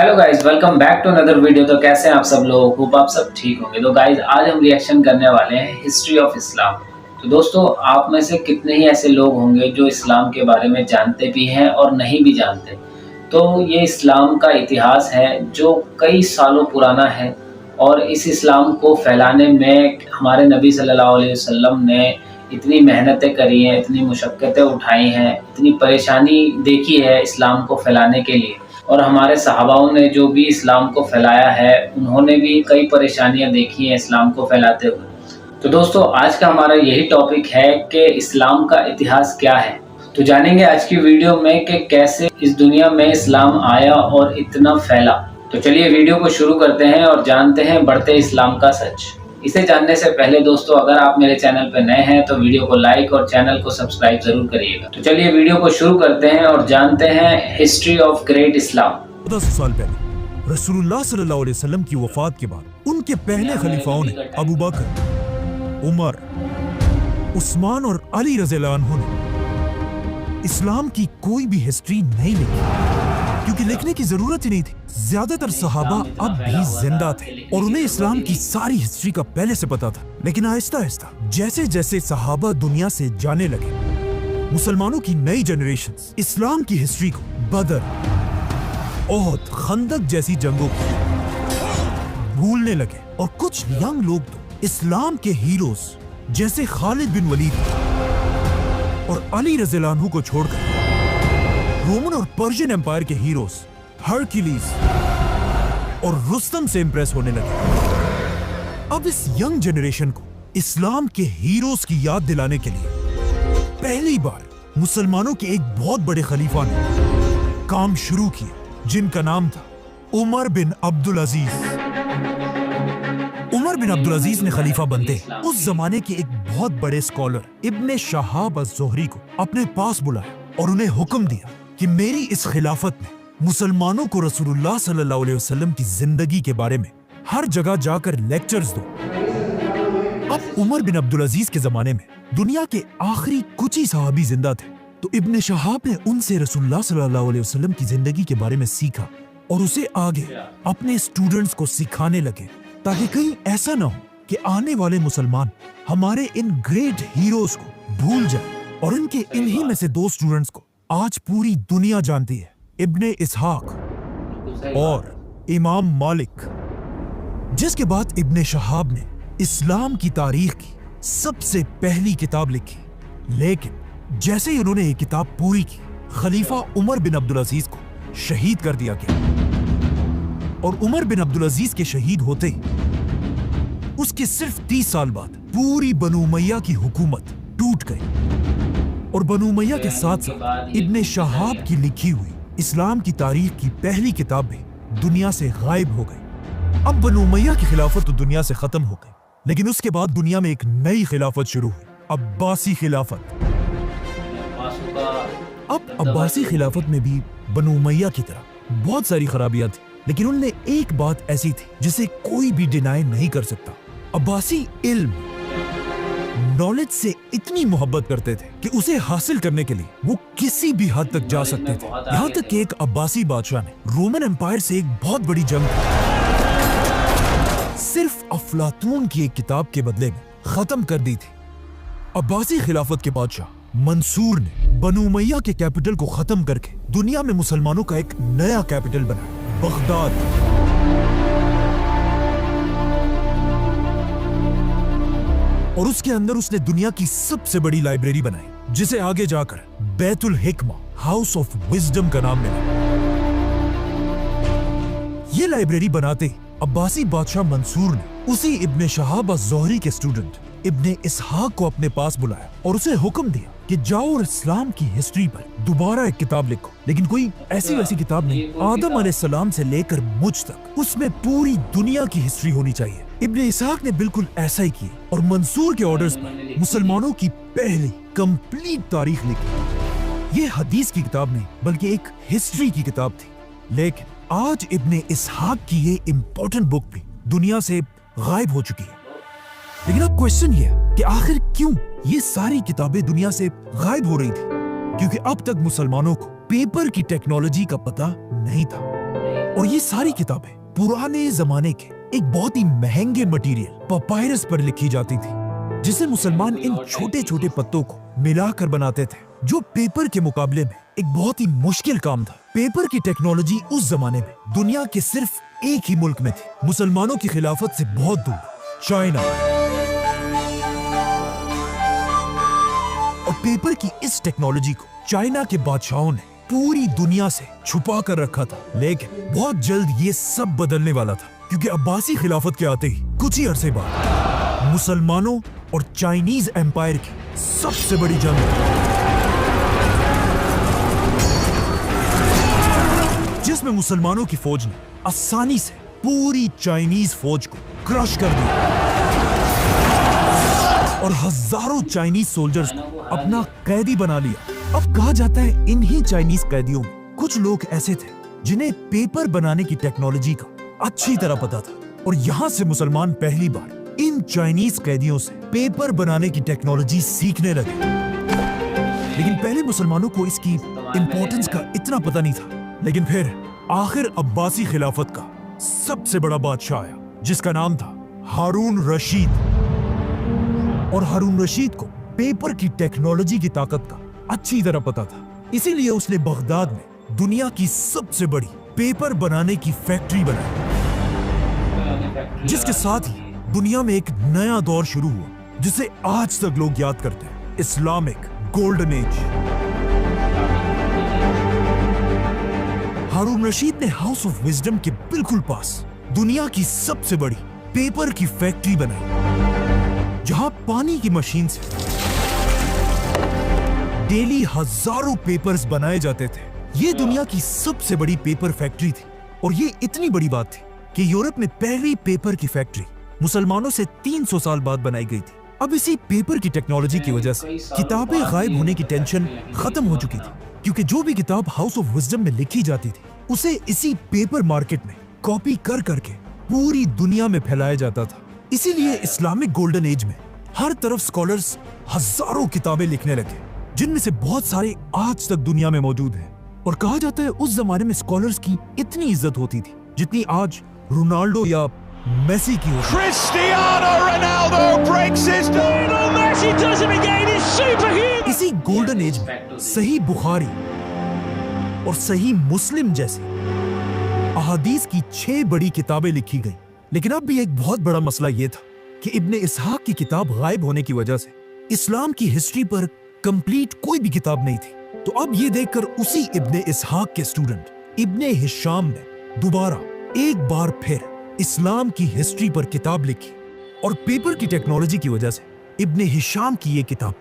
Hello guys, welcome back to another video. तो कैसे हैं आप सब लोग? होप आप सब ठीक होंगे। तो गाइस, आज हम रिएक्शन करने वाले हैं हिस्ट्री ऑफ इस्लाम। तो दोस्तों, आप में से कितने ही ऐसे लोग होंगे जो इस्लाम के बारे में जानते भी हैं और नहीं भी जानते। तो ये इस्लाम का इतिहास है जो कई सालों पुराना है और इस इस्लाम को फैलाने में हमारे नबी सल्लल्लाहु अलैहि वसल्लम ने इतनी मेहनतें करी हैं, इतनी मुशक्क़तें उठाई हैं, इतनी परेशानी देखी है इस्लाम को फैलाने के लिए। और हमारे सहाबाओं ने जो भी इस्लाम को फैलाया है, उन्होंने भी कई परेशानियां देखी हैं इस्लाम को फैलाते हुए। तो दोस्तों, आज का हमारा यही टॉपिक है कि इस्लाम का इतिहास क्या है। तो जानेंगे आज की वीडियो में कि कैसे इस दुनिया में इस्लाम आया और इतना फैला। तो चलिए वीडियो को शुरू करते हैं और जानते हैं बढ़ते इस्लाम का सच। इसे जानने से पहले दोस्तों, अगर आप मेरे चैनल पर नए हैं तो वीडियो को लाइक और चैनल को सब्सक्राइब जरूर करिएगा। तो चलिए वीडियो को शुरू करते हैं और जानते हैं हिस्ट्री ऑफ ग्रेट इस्लाम। 10 साल पहले रसूलुल्लाह सल्लल्लाहु अलैहि वसल्लम की वफात के बाद उनके पहले खलीफाओं ने अबू बकर, उमर, उस्मान और अली रज़ियल्लाहु अन्हु ने इस्लाम की कोई भी हिस्ट्री नहीं लिखी, क्योंकि लिखने की जरूरत ही नहीं थी। ज्यादातर सहाबा अब भी जिंदा थे और उन्हें इस्लाम की सारी हिस्ट्री का पहले से पता था। लेकिन आहिस्ता आहिस्ता जैसे जैसे सहाबा दुनिया से जाने लगे, मुसलमानों की नई जनरेशन इस्लाम की हिस्ट्री को बदर, ओहद, खंदक जैसी जंगों को भूलने लगे और कुछ यंग लोग तो इस्लाम के हीरोज जैसे खालिद बिन वलीद और अली रज़ियल्लाहु अन्हु को छोड़कर रोमन और पर्शियन एम्पायर के हीरोज हरक्यूलिस और रुस्तम से इंप्रेस होने लगे। अब इस यंग जनरेशन को इस्लाम के हीरोज की याद दिलाने के लिए पहली बार मुसलमानों के एक बहुत बड़े खलीफा ने काम शुरू किया, जिनका नाम था उमर बिन अब्दुल अजीज। उमर बिन अब्दुल अजीज ने खलीफा बनते उस जमाने के एक बहुत बड़े स्कॉलर इब्ने शहाब अज़-ज़ुहरी को अपने पास बुलाया और उन्हें हुक्म दिया कि मेरी इस खिलाफत में मुसलमानों को रसूलुल्लाह सल्लल्लाहु अलैहि वसल्लम की जिंदगी के बारे में हर जगह जाकर लेक्चर्स दो। अब उमर बिन अब्दुल अजीज के जमाने में दुनिया के आखिरी कुछ ही सहाबी जिंदा थे, तो इब्ने शहाब ने उनसे रसूलुल्लाह सल्लल्लाहु अलैहि वसल्लम की जिंदगी के बारे में सीखा और उसे आगे अपने स्टूडेंट्स को सिखाने लगे, ताकि कहीं ऐसा ना हो कि आने वाले मुसलमान हमारे इन ग्रेट हीरोज को भूल जाए। और इनके इन्हीं में से दो स्टूडेंट्स को आज पूरी दुनिया जानती है, इब्ने इसहाक और इमाम मालिक, जिसके बाद इब्ने शहाब ने इस्लाम की तारीख की सबसे पहली किताब लिखी। लेकिन जैसे ही उन्होंने ये किताब पूरी की, खलीफा उमर बिन अब्दुल अजीज को शहीद कर दिया गया और उमर बिन अब्दुल अजीज के शहीद होते ही उसके सिर्फ 30 साल बाद पूरी बनु उमैया की हुकूमत टूट गई और बनु उमैया के साथ साथ इब्ने शहाब की लिखी हुई इस्लाम की तारीख की पहली किताब भी दुनिया से गायब हो गई। अब बनु उमैया की खिलाफत तो दुनिया से खत्म हो गई, लेकिन उसके बाद दुनिया में एक नई खिलाफत शुरू हुई, अब्बासी खिलाफत। अब अब्बासी खिलाफत में भी बनु उमैया की तरह बहुत सारी खराबियां थी, लेकिन उनमें एक बात ऐसी थी जिसे कोई भी डिनाई नहीं कर सकता। अब्बासी इल्म, नॉलेज से इतनी मोहब्बत करते थे कि उसे हासिल करने के लिए वो किसी भी हद तक जा सकते थे। यहाँ तक कि एक अब्बासी बादशाह ने रोमन एम्पायर से एक बहुत बड़ी जंग सिर्फ अफलातून की एक किताब के बदले में खत्म कर दी थी। अब्बासी खिलाफत के बादशाह मंसूर ने बनु उमैया के कैपिटल को खत्म करके दुनिया में मुसलमानों का एक नया कैपिटल बनाया, बगदाद। और उसके अंदर उसने दुनिया की सबसे बड़ी लाइब्रेरी बनाई, जिसे आगे जाकर बैतुल हिकमा, हाउस ऑफ विजडम का नाम मिला। ये लाइब्रेरी बनाते ही अब्बासी बादशाह मंसूर ने उसी इब्ने शहाब अज़-ज़ुहरी के स्टूडेंट इब्ने इसहाक को अपने पास बुलाया और उसे हुक्म दिया कि जाओ और इस्लाम की हिस्ट्री पर दोबारा एक किताब लिखो, लेकिन कोई ऐसी वैसी किताब नहीं, आदम अलैहिस्सलाम से लेकर मुझ तक उसमें पूरी दुनिया की हिस्ट्री होनी चाहिए। इब्ने इसहाक ने बिल्कुल ऐसा ही किया और मंसूर के ऑर्डर्स पर मुसलमानों की पहली कंप्लीट तारीख लिखी। ये हदीस की किताब नहीं बल्कि एक हिस्ट्री की किताब थी। लेकिन आज इब्ने इसहाक की ये इंपॉर्टेंट बुक भी दुनिया से गायब हो चुकी है। लेकिन अब क्वेश्चन ये है कि आखिर क्यों ये सारी किताबें दुनिया से गायब हो रही थी? क्योंकि अब तक मुसलमानों को पेपर की टेक्नोलॉजी का पता नहीं था। और ये सारी किताबें पुराने जमाने के एक बहुत ही महंगे मटेरियल पपायरस पर लिखी जाती थी, जिसे मुसलमान इन छोटे छोटे पत्तों को मिलाकर बनाते थे, जो पेपर के मुकाबले में एक बहुत ही मुश्किल काम था। पेपर की टेक्नोलॉजी उस जमाने में दुनिया के सिर्फ एक ही मुल्क में थी, मुसलमानों की खिलाफत से बहुत दूर, चाइना। और पेपर की इस टेक्नोलॉजी को चाइना के बादशाहों ने पूरी दुनिया से छुपा कर रखा था, लेकिन बहुत जल्द ये सब बदलने वाला था, क्योंकि अब्बासी खिलाफत के आते ही कुछ ही अरसे बाद मुसलमानों और चाइनीज एम्पायर की सबसे बड़ी जंग, जिसमें मुसलमानों की फौज ने आसानी से पूरी चाइनीज फौज को क्रश कर दिया और हजारों चाइनीज सोल्जर्स को अपना कैदी बना लिया। अब कहा जाता है इन्हीं चाइनीज कैदियों में कुछ लोग ऐसे थे जिन्हें पेपर बनाने की टेक्नोलॉजी का अच्छी तरह पता था, और यहाँ से मुसलमान पहली बार इन चाइनीज कैदियों से पेपर बनाने की टेक्नोलॉजी सीखने लगे। लेकिन पहले मुसलमानों को इसकी इंपॉर्टेंस का इतना पता नहीं था। लेकिन फिर आखिर अब्बासी खिलाफत का सबसे बड़ा बादशाह आया, जिसका नाम था हारून रशीद। और हारून रशीद को पेपर की टेक्नोलॉजी की ताकत का अच्छी तरह पता था, इसीलिए उसने बगदाद में दुनिया की सबसे बड़ी पेपर बनाने की फैक्ट्री बनाई, जिसके साथ ही दुनिया में एक नया दौर शुरू हुआ, जिसे आज तक लोग याद करते हैं, इस्लामिक गोल्डन एज। हारून रशीद ने हाउस ऑफ विजडम के बिल्कुल पास दुनिया की सबसे बड़ी पेपर की फैक्ट्री बनाई, जहां पानी की मशीन से डेली हजारों पेपर्स बनाए जाते थे। ये दुनिया की सबसे बड़ी पेपर फैक्ट्री थी, और ये इतनी बड़ी बात थी कि यूरोप में पहली पेपर की फैक्ट्री मुसलमानों से 300 साल बाद बनाई गई थी। अब इसी पेपर की टेक्नोलॉजी की वजह से किताबें गायब होने की टेंशन खत्म हो चुकी थी, क्योंकि जो भी किताब हाउस ऑफ विजडम में लिखी जाती थी उसे इसी पेपर मार्केट में कॉपी कर करके पूरी दुनिया में फैलाया जाता था। इसीलिए इस्लामिक गोल्डन एज में हर तरफ स्कॉलर्स हजारों किताबें लिखने लगे, जिनमें से बहुत सारे आज तक दुनिया में मौजूद हैं। और कहा जाता है उस जमाने में स्कॉलर्स की इतनी इज्जत होती थी जितनी आज रोनाल्डो या मेसी की होती। Cristiano Ronaldo breaks his Lionel Messi does it again. He's superhuman. इसी गोल्डन एज में सही बुखारी और सही मुस्लिम जैसी अहादीस की 6 बड़ी किताबें लिखी गई। लेकिन अब भी एक बहुत बड़ा मसला यह था कि इब्ने इसहाक की किताब गायब होने की वजह से इस्लाम की हिस्ट्री पर कंप्लीट कोई भी किताब नहीं थी। तो अब ये देखकर उसी इब्ने इसहाक के स्टूडेंट इब्ने हिशाम ने दोबारा एक बार फिर इस्लाम की हिस्ट्री पर किताब लिखी, और पेपर की टेक्नोलॉजी की वजह से इब्ने हिशाम की ये किताब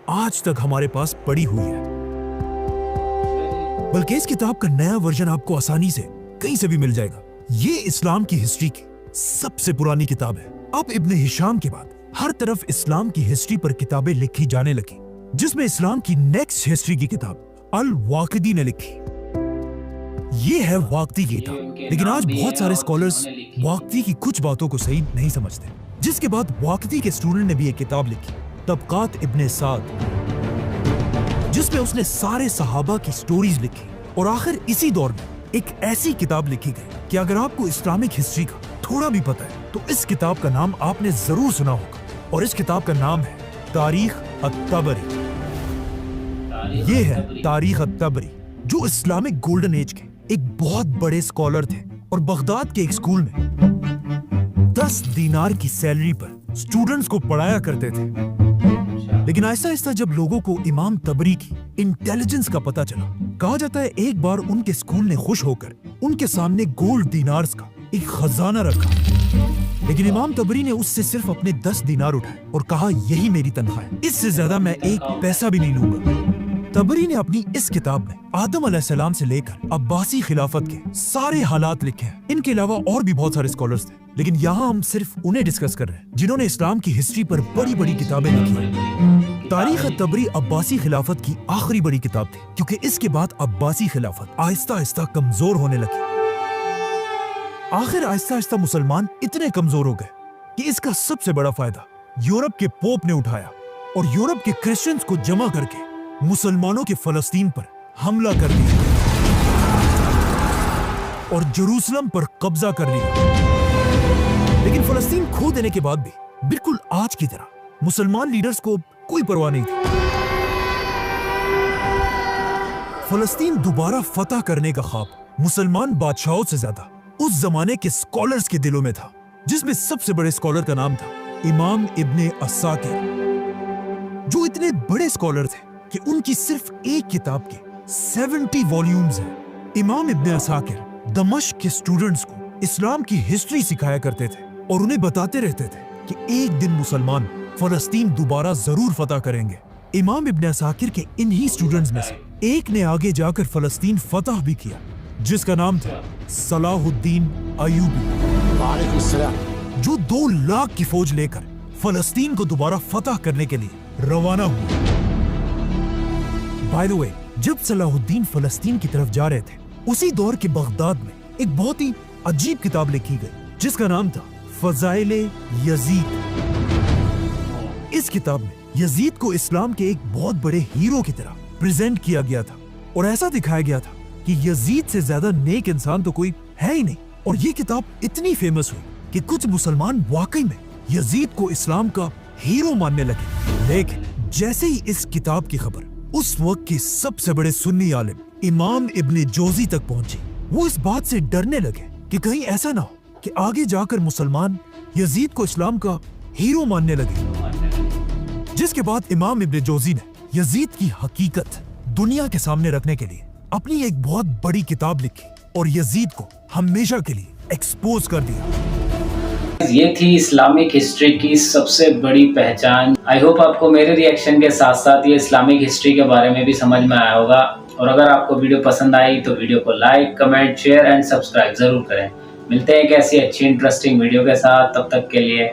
आज तक हमारे पास पड़ी हुई है। बल्कि इस किताब का नया वर्जन आपको आसानी से कहीं से भी मिल जाएगा। ये इस्लाम की हिस्ट्री की सबसे पुरानी किताब है। अब इब्ने हिशाम के बाद हर तरफ इस्लाम की हिस्ट्री पर किताबें लिखी जाने लगी, जिसमें इस्लाम की नेक्स्ट हिस्ट्री की किताब अल वाकिदी ने लिखी। ये है वाकती की किताब। लेकिन आज बहुत सारे स्कॉलर्स वाकती की कुछ बातों को सही नहीं समझते, जिसके बाद वाकती के स्टूडेंट ने भी एक किताब लिखी, तबकात इब्ने साद, जिसमें उसने सारे सहाबा की स्टोरीज लिखी। और आखिर इसी दौर में एक ऐसी किताब लिखी गई कि अगर आपको इस्लामिक हिस्ट्री का थोड़ा भी पता है तो इस किताब का नाम आपने जरूर सुना होगा, और इस किताब का नाम है तारीख अत-तबरी। ये है तारीख अत-तबरी, जो इस्लामिक गोल्डन एज के एक बहुत बड़े स्कॉलर थे, और बगदाद के एक स्कूल में 10 दीनार की सैलरी पर स्टूडेंट्स को पढ़ाया करते थे। लेकिन आहिस्ता आहिस्ता जब लोगों को इमाम तबरी की इंटेलिजेंस का पता चला, कहा जाता है एक बार उनके स्कूल ने खुश होकर उनके सामने गोल्ड दीनार्स का एक खजाना रखा। लेकिन इमाम तबरी ने उससे सिर्फ अपने 10 दीनार उठाए और कहा, यही मेरी तनख्वाह है, इससे ज्यादा मैं एक पैसा भी नहीं लूंगा। तबरी ने अपनी इस किताब में आदम अलैहिस्सलाम से लेकर अब्बासी खिलाफत के सारे हालात लिखे हैं। इनके अलावा और भी बहुत सारे स्कॉलर्स थे, लेकिन यहाँ हम सिर्फ उन्हें डिस्कस कर रहे हैं जिन्होंने इस्लाम की हिस्ट्री पर बड़ी बड़ी किताबें लिखी हैं। तारीख तबरी अब्बासी खिलाफत की आखिरी बड़ी किताब थी, क्योंकि इसके बाद अब्बासी खिलाफत आहिस्ता आहिस्ता कमजोर होने लगी। आखिर आहिस्ता आहिस्ता मुसलमान इतने कमजोर हो गए कि इसका सबसे बड़ा फायदा यूरोप के पोप ने उठाया, और यूरोप के क्रिश्चियंस को जमा करके मुसलमानों के फलस्तीन पर हमला कर दिया। और जेरूसलम पर कब्जा कर लिया। लेकिन फलस्तीन खो देने के बाद भी बिल्कुल आज की तरह मुसलमान लीडर्स को कोई परवाह नहीं थी। फलस्तीन दोबारा फतह करने का ख्वाब मुसलमान बादशाहों से ज्यादा उस जमाने के स्कॉलर्स के दिलों में था, जिसमें सबसे बड़े स्कॉलर का नाम था इमाम इब्ने अस्साकिर, जो इतने बड़े स्कॉलर थे कि उनकी सिर्फ एक किताब के 70 वॉल्यूम्स हैं। इमाम इब्ने अस्साकिर दमिश्क के स्टूडेंट्स को इस्लाम की हिस्ट्री सिखाया करते थे और उन्हें बताते रहते थे कि एक दिन मुसलमान फलस्तीन दोबारा जरूर फतह करेंगे। इमाम इब्ने अस्साकिर के इन्हीं स्टूडेंट्स में से एक ने आगे जाकर फलस्तीन फतह भी किया, जिसका नाम था सलाहुद्दीन अयूबी, जो 2 लाख की फौज लेकर फलस्तीन को दोबारा फतह करने के लिए रवाना हुआ। बाय द वे, जब सलाहुद्दीन फलस्तीन की तरफ जा रहे थे, उसी दौर के बगदाद में एक बहुत ही अजीब किताब लिखी गई, जिसका नाम था फज़ाइल यजीद। इस किताब में यजीद को इस्लाम के एक बहुत बड़े हीरो की तरह प्रेजेंट किया गया था और ऐसा दिखाया गया था कि यजीद से ज्यादा नेक इंसान तो कोई है ही नहीं। और ये किताब इतनी फेमस हुई कि कुछ मुसलमान वाकई में यजीद को इस्लाम का हीरो मानने लगे। लेकिन जैसे ही इस किताब की खबर उस वक्त के सबसे बड़े सुन्नी आलिम इमाम इब्ने जोजी तक पहुंची, वो इस बात से डरने लगे कि कहीं ऐसा ना हो कि आगे जाकर मुसलमान यजीद को इस्लाम का हीरो मानने लगे। जिसके बाद इमाम इब्ने जोजी ने यजीद की हकीकत दुनिया के सामने रखने के लिए अपनी एक बहुत बड़ी किताब लिखी और यजीद को हमेशा के लिए एक्सपोज कर दिया। ये थी इस्लामिक हिस्ट्री की सबसे बड़ी पहचान। आई होप आपको मेरे रिएक्शन के साथ साथ ये इस्लामिक हिस्ट्री के बारे में भी समझ में आया होगा। और अगर आपको वीडियो पसंद आई तो वीडियो को like, comment, share and subscribe जरूर करें। मिलते हैं एक ऐसी अच्छी इंटरेस्टिंग वीडियो के साथ, तब तक के लिए